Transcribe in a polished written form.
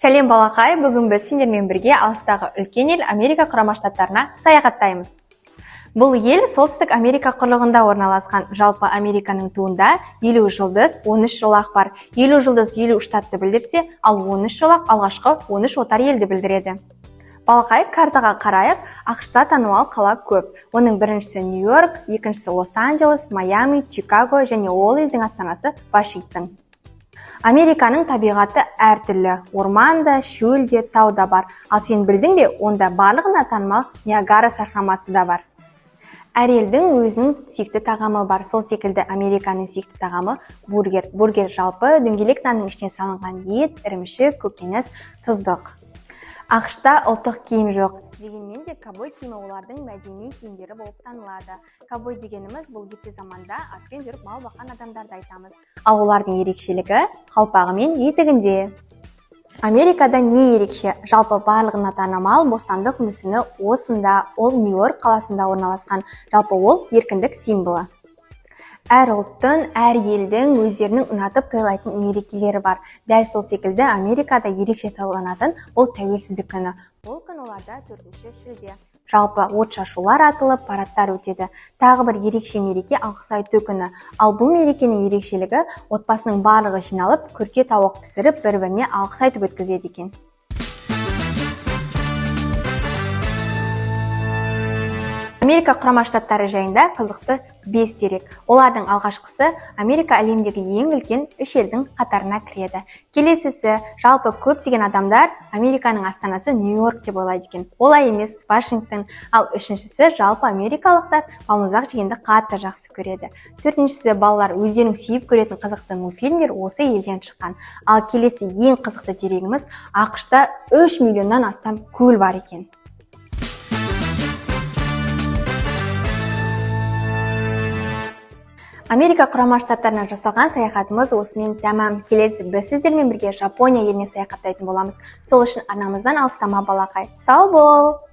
Сәлем балақай, бүгін біз сендермен бірге алыстағы үлкен ел Америка құрама штаттарына саяхаттаймыз. Бұл ел солтүстік Америка құрлығында орналасқан. Жалпы Американың туында 50 жұлдыз, 13 жолақ бар. 50 жұлдыз 50 штатты білдірсе, ал 13 жолақ алғашқы 13 отар елді білдіреді. Балақай, картаға қарайық, ақш-та танымал қала көп. Оның біріншісі Нью-Йорк, екіншісі Лос-Анджелес, Майами, Чикаго және ол елдің астанасы Вашингтон. Американың табиғаты әртүрлі. Орманда, шөлде, тауда бар. Ал сен білдің бе, онда барлығына танымал Ниагара сарқырамасы да бар. Әр елдің өзінің сүйікті тағамы бар. Сол секілді Американың сүйікті тағамы бургер. Бургер жалпы дөңгелек нанның ішіне салынған ет, ірімшік, көкөніс, тұздық. ақш-та ұлттық киім жоқ. Дегенмен де ковбой киімі олардың мәдени киімдері болып танылады. Ковбой дегеніміз бұл ерте заманда атпен жүріп мал баққан адамдарды айтамыз. Ал олардың ерекшелігі қалпағы мен етігінде. Америкада не ерекше? Жалпы барлығына танымал бостандық мүсіні осында, ол Нью-Йорк қаласында орналасқан. Жалпы ол еркіндік символы. Әр ұлттың, әр елдің өздерінің ұнатып тойлайтын мерекелері бар. Дәл сол секілді Америкада ерекше тойланатын бұл тәуелсіздік күні. Бұл күн оларда 4 шілде. Жалпы отшашулар атылып, парадтар өтеді. Тағы бір ерекше мереке алғыс айту күні. Ал бұл мерекенің ерекшелігі отбасының барлығы жиналып, күрке тауық пісіріп, бір-біріне алғыс айтып өткізеді екен. Америка құрама штаттары жайында қызықты 5 дерек. Олардың алғашқысы Америка әлемдегі ең үлкен 3 елдің қатарына кіреді. Келесісі, жалпы көптеген адамдар Американың астанасы Нью-Йорк деп ойлайды екен. Олай емес, Вашингтон. Ал үшіншісі, жалпы америкалықтар балмұздақ жегенді қатты жақсы көреді. Төртіншісі, балалар өздерінің сүйіп көретін қызықты мультфильмдер осы елден шыққан. Ал келесі ең қызықты дерегіміз, ақш-та 3 миллионнан астам көл бар екен. Америка құрама штаттарына жасалған саяхатымыз осымен тәмам. Келесі біз сіздермен бірге Жапония еліне саяхаттайтын боламыз. Сол үшін арнамыздан алыстама балақай. Сау бол!